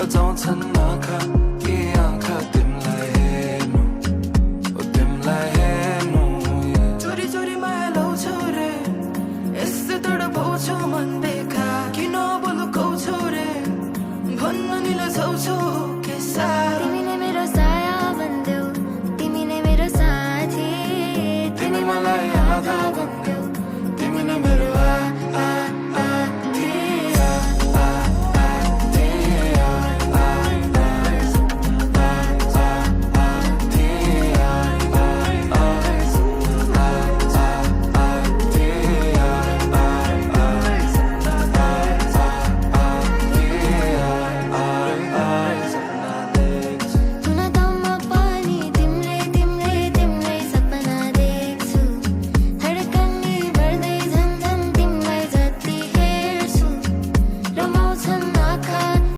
बजाउँछन् आँखा यी आँखा तिमीलाई हेर्नु तिमीलाई हेर्नु चोरी चोरी माया लाउँछौ रे यस्तो तडपाउँछौ मन देखा किन बोलुकाउँछौ रे भन्न नि लजाउँछौ